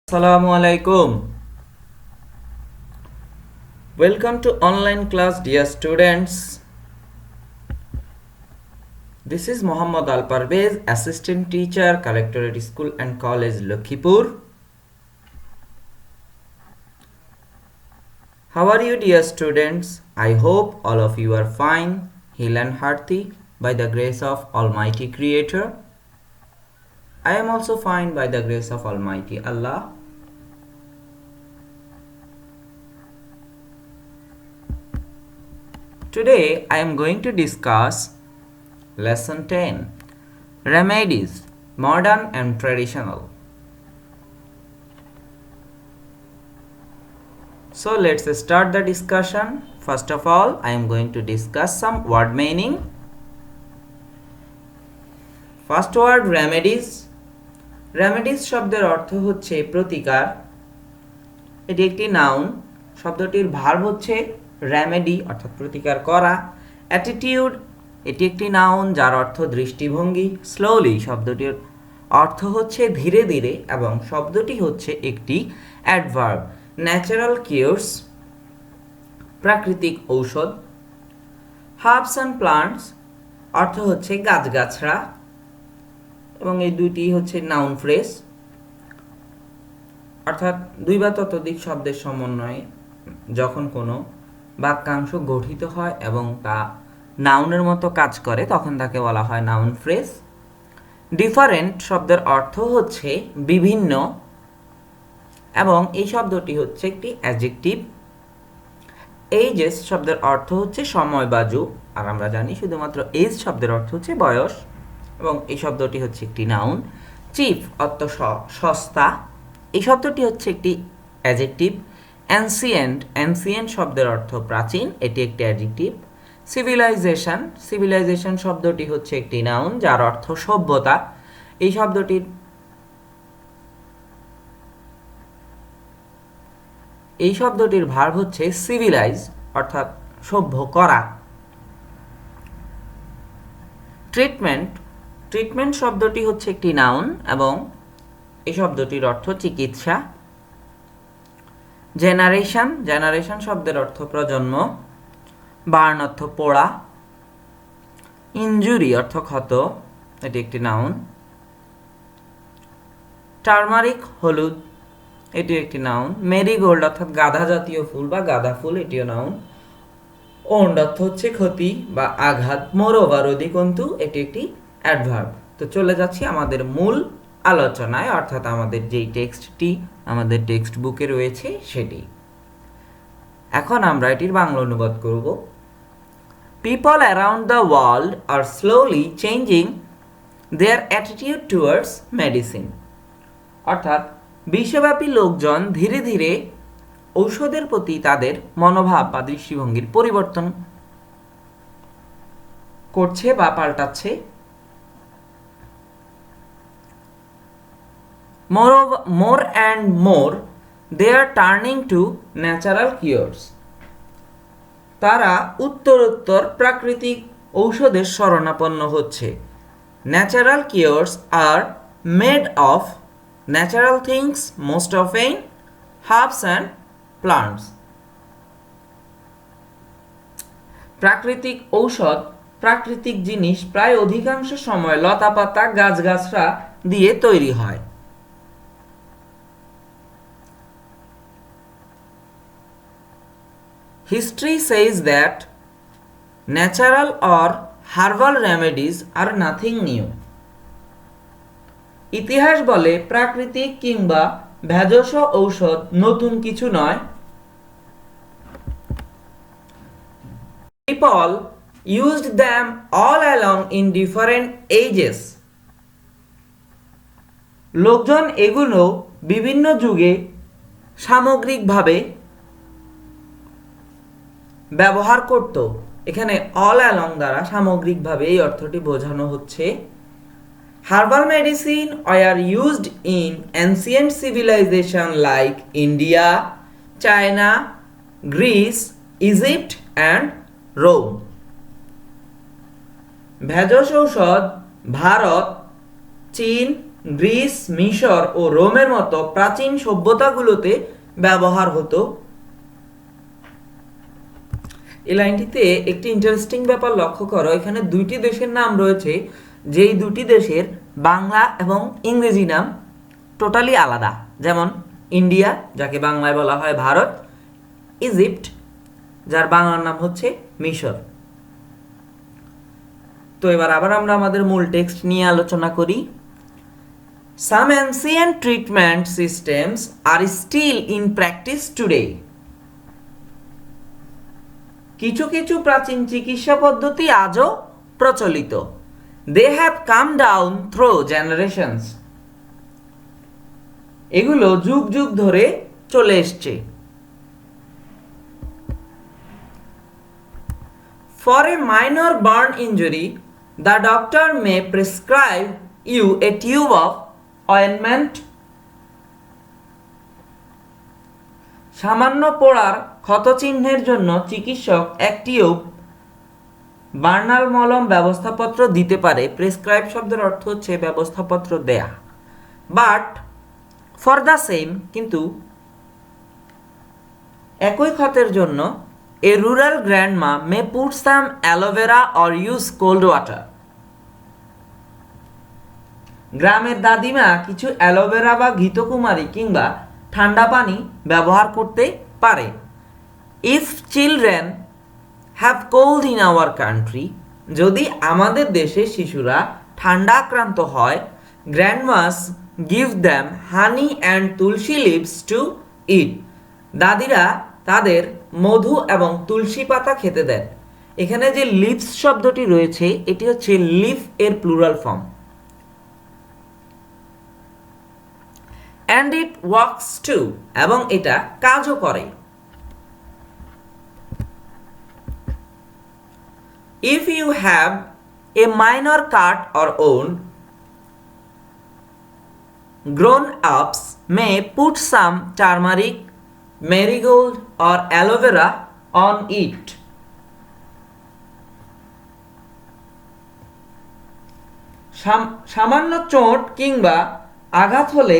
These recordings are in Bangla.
Assalamu alaikum. Welcome to online class, dear students. This is Muhammad Al Parvez, Assistant Teacher, Collectorate School and College, Lakhipur. How are you, dear students? I hope all of you are fine, healthy and hearty by the grace of Almighty Creator. I am also fine by the grace of Almighty Allah. Today I am going to discuss Lesson 10 Remedies, Modern and Traditional. So let's start the discussion. First of all, I am going to discuss some word meaning. First word remedies. Remedies শব্দের অর্থ হচ্ছে প্রতিকার। এটি একটি নাউন। শব্দটির ভার্ব হচ্ছে রেমেডি অর্থাৎ প্রতিকার করা। অ্যাটিটিউড এটি একটি নাউন যার অর্থ দৃষ্টিভঙ্গি। স্লোলি শব্দটির অর্থ হচ্ছে ধীরে ধীরে এবং শব্দটি হচ্ছে একটি অ্যাডভার্ব। ন্যাচারাল কিউরস প্রাকৃতিক ঔষধ। হার্বস অ্যান্ড প্লান্টস অর্থ হচ্ছে গাছগাছড়া এবং এই দুইটি হচ্ছে নাউন ফ্রেজ অর্থাৎ দুই বা ততোধিক শব্দের সমন্বয়ে যখন কোনো বাক্যাংশ গঠিত হয় এবং তা নাউনের মতো কাজ করে তখন তাকে বলা হয় নাউন ফ্রেজ। ডিফারেন্ট শব্দের অর্থ হচ্ছে বিভিন্ন এবং এই শব্দটি হচ্ছে একটি অ্যাডজেক্টিভ। এজেস শব্দের অর্থ হচ্ছে সময় বা যুগ, আর আমরা জানি শুধুমাত্র এজ শব্দের অর্থ হচ্ছে বয়স এবং এই শব্দটি হচ্ছে একটি নাউন। চিপ অর্থ সস্তা, এই শব্দটি হচ্ছে একটি অ্যাডজেক্টিভ। অ্যানসিয়েন্ট অ্যানসিয়েন্ট শব্দের অর্থ প্রাচীন, এটি একটি অ্যাডজেক্টিভ। সিভিলাইজেশন সিভিলাইজেশন শব্দটি হচ্ছে একটি নাউন যার অর্থ সভ্যতা, এই শব্দটির ভার্ব হচ্ছে সিভিলাইজ অর্থাৎ সভ্য করা। ট্রিটমেন্ট ট্রিটমেন্ট শব্দটি হচ্ছে একটি নাউন এবং এই শব্দটির অর্থ চিকিৎসা। জেনারেশন জেনারেশন শব্দের অর্থ প্রজন্ম। বার্ন অর্থ পোড়া। ইনজুরি অর্থ ক্ষত, এটি একটি নাউন। টার্মারিক হলুদ, এটি একটি নাউন। মেরিগোল্ড অর্থাৎ গাধা জাতীয় ফুল বা গাঁদা ফুল, এটিও নাউন। ওন্ড অর্থ হচ্ছে ক্ষতি বা আঘাত। মোরওভার অধিকন্তু, এটি একটি অ্যাডভার্ব। তো চলে যাচ্ছি আমাদের মূল আলোচনায় অর্থাৎ আমাদের যেই টেক্সটটি আমাদের টেক্সট বুকে রয়েছে সেটি। এখন আমরা এটির বাংলা অনুবাদ করব। People around the world are slowly changing their attitude towards medicine, অর্থাৎ বিশ্বব্যাপী লোকজন ধীরে ধীরে ঔষধের প্রতি তাদের মনোভাব বা দৃষ্টিভঙ্গির পরিবর্তন করছে বা পাল্টাচ্ছে। More and more they are turning to natural cures, তারা উত্তরোত্তর প্রাকৃতিক ঔষধের শরণাপন্ন হচ্ছে। Natural cures are made of natural things, most often herbs and plants. প্রাকৃতিক ঔষধ প্রাকৃতিক জিনিস প্রায় অধিকাংশ সময় লতাপাতা গাছগাছড়া দিয়ে তৈরি হয়। History says that natural or herbal remedies are nothing new. ইতিহাস বলে প্রাকৃতিক কিংবা ভেষজ ঔষধ নতুন কিছু নয়। People used them all along in different ages. লোকজন এগুলো বিভিন্ন যুগে সামগ্রিকভাবে ব্যবহার করত। এখানে অল অ্যালং দ্বারা সামগ্রিকভাবে এই অর্থটি বোঝানো হচ্ছে। Herbal medicine are used in ancient civilization like India, China, Greece, Egypt and Rome. ভেষজ ঔষধ ভারত, চীন, গ্রিস, মিশর ও রোমের মতো প্রাচীন সভ্যতাগুলোতে ব্যবহার হতো। এই লাইনটিতে একটি ইন্টারেস্টিং ব্যাপার লক্ষ্য করো, এখানে দুইটি দেশের নাম রয়েছে, যেই দুটি দেশের বাংলা এবং ইংরেজি নাম টোটালি আলাদা। যেমন ইন্ডিয়া, যাকে বাংলায় বলা হয় ভারত, ইজিপ্ট, যার বাংলার নাম হচ্ছে মিশর। তো এবার আবার আমরা আমাদের মূল টেক্সট নিয়ে আলোচনা করি। Some ancient treatment systems are still in practice today. কিছু কিছু প্রাচীন চিকিৎসা পদ্ধতি আজও প্রচলিত। They have come down through generations. এগুলো যুগ যুগ ধরে চলে এসছে। For a minor burn injury, the doctor may prescribe you a tube of ointment. সামান্য পোড়ার ক্ষতচিহ্নের জন্য চিকিৎসক এক টিউব বার্নাল মলম ব্যবস্থাপত্র দিতে পারে। প্রেসক্রাইব শব্দের অর্থ হচ্ছে ব্যবস্থাপত্র দেয়া। বাট ফর দ্য সেম, কিন্তু একই ক্ষতের জন্য a rural grandma may put some aloe vera or use cold water. গ্রামের দাদিমা কিছু অ্যালোভেরা বা ঘৃতকুমারী কিংবা ঠান্ডা পানি ব্যবহার করতে পারে। If children have cold in our country, যদি আমাদের দেশে শিশুরা ঠান্ডা আক্রান্ত হয়, grandmas give them honey and tulsi leaves to eat, দাদিরা তাদের মধু এবং তুলসী পাতা খেতে দেন। এখানে যে লিভস শব্দটি রয়েছে এটি হচ্ছে লিফ এর plural form. And it works too, এবং এটা কাজও করে। If you have a minor cut or wound, grown ups may put some turmeric, marigold or aloe vera on it. সামান্য চোট কিংবা আঘাত হলে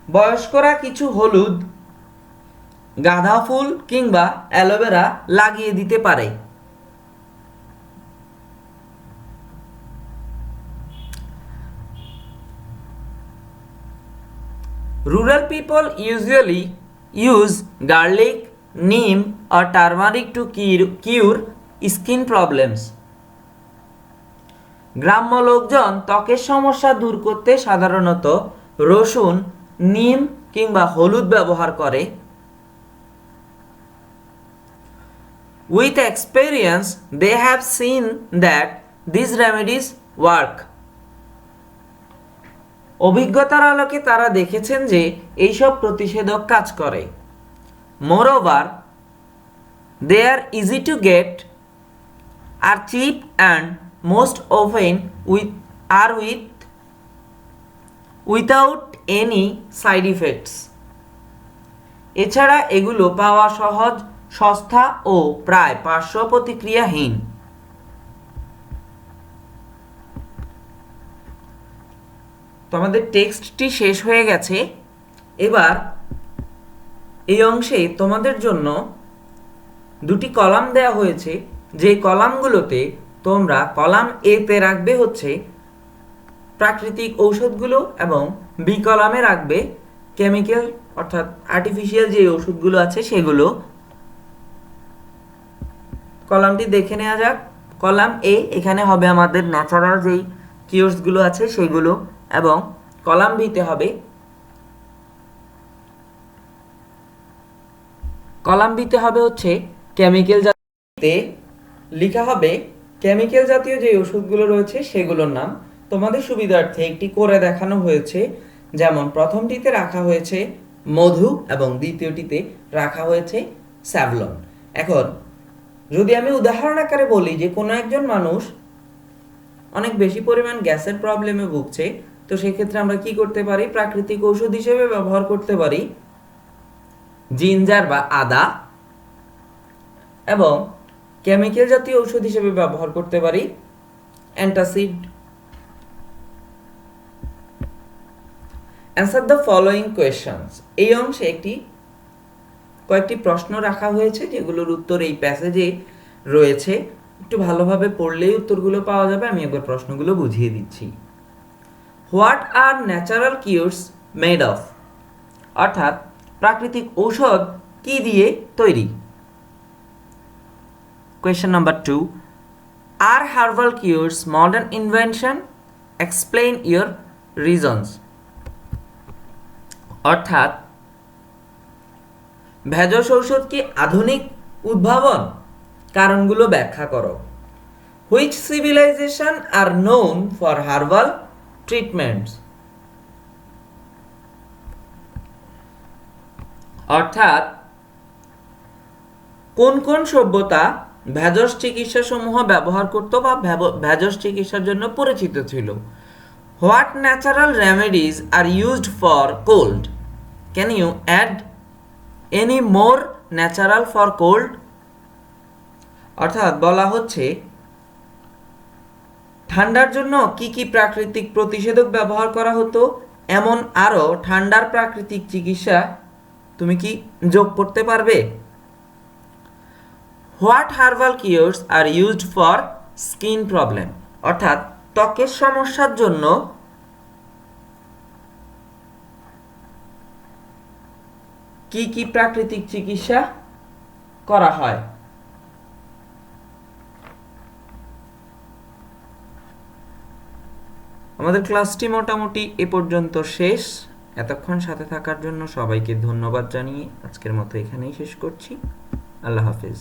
বয়স্করা কিছু হলুদ, গাঁদা ফুল কিংবা অ্যালোভেরা লাগিয়ে দিতে পারে। Rural people usually use garlic, neem or turmeric to cure skin problems. গ্রাম্য লোকজন ত্বকের সমস্যা দূর করতে সাধারণত রসুন, নিম কিংবা হলুদ ব্যবহার করে। With experience, they have seen that these remedies work. অভিজ্ঞতার আলোকে তারা দেখেছেন যে এইসব প্রতিষেধক কাজ করে। Moreover, they are easy to get, are cheap and most often without any side effects. এছাড়া এগুলো পাওয়া সহজ, সস্তা ও প্রায় পার্শ্ব প্রতিক্রিয়াহীন। তো আমাদের টেক্সটটি শেষ হয়ে গেছে। এবার এই অংশে তোমাদের জন্য দুটি কলাম দেয়া হয়েছে, যে কলামগুলোতে তোমরা কলাম এ তে রাখবে হচ্ছে প্রাকৃতিক ঔষধগুলো এবং বি কলামে রাখবে কেমিক্যাল অর্থাৎ আর্টিফিশিয়াল যে ওষুধগুলো আছে সেগুলো। কলামটি দেখে নেওয়া যাক। কলাম এ, এখানে হবে আমাদের ন্যাচারাল যেই কিওর্সগুলো আছে সেগুলো, এবং কলাম বিতে হবে হচ্ছে কেমিক্যাল জাতীয়, লেখা হবে কেমিক্যাল জাতীয় যে ওষুধগুলো রয়েছে সেগুলোর নাম। তোমাদের সুবিধার্থে একটি করে দেখানো হয়েছে, যেমন প্রথমটিতে রাখা হয়েছে মধু এবং দ্বিতীয়টিতে রাখা হয়েছে স্যাভলন। এখন যদি আমি উদাহরণ আকারে বলি যে কোনো একজন মানুষ অনেক বেশি পরিমাণ গ্যাসের প্রবলেমে ভুগছে, তো সেক্ষেত্রে আমরা কি করতে পারি? প্রাকৃতিক ঔষধ হিসেবে ব্যবহার করতে পারি জিঞ্জার বা আদা, এবং কেমিক্যাল জাতীয় ঔষধ হিসেবে ব্যবহার করতে পারি antacid. Answer the following questions. এই অংশে কয়েকটি প্রশ্ন রাখা হয়েছে যেগুলোর উত্তর এই প্যাসেজে রয়েছে। একটু ভালোভাবে পড়লেই উত্তরগুলো পাওয়া যাবে। আমি একবার প্রশ্নগুলো বুঝিয়ে দিচ্ছি। What are natural cures made of? অর্থাৎ প্রাকৃতিক ঔষধ কি দিয়ে তৈরি? Question number 2, are herbal cures modern invention? Explain your reasons. অর্থাৎ ভেষজ ঔষধ কি আধুনিক উদ্ভাবন? কারণগুলো ব্যাখ্যা করো। Which civilization are known for herbal treatments? অর্থাৎ কোন কোন সভ্যতা ভেষজ চিকিৎসা সমূহ ব্যবহার করত বা ভেষজ চিকিৎসার জন্য পরিচিত ছিল? What natural remedies are used for cold? Can you add any more natural for cold? অর্থাৎ বলা হচ্ছে ঠান্ডার জন্য কি কি প্রাকৃতিক প্রতিষেধক ব্যবহার করা হতো, এমন আরও ঠান্ডার প্রাকৃতিক চিকিৎসা তুমি কি যোগ করতে পারবে? What herbal কিউরস R used for skin problem? অর্থাৎ ত্বকের সমস্যার জন্য কি কি প্রাকৃতিক চিকিৎসা করা হয়? আমাদের ক্লাসটি মোটামুটি এ পর্যন্ত শেষ। এতক্ষণ সাথে থাকার জন্য সবাইকে ধন্যবাদ জানিয়ে আজকের মতো এখানেই শেষ করছি। আল্লাহ হাফেজ।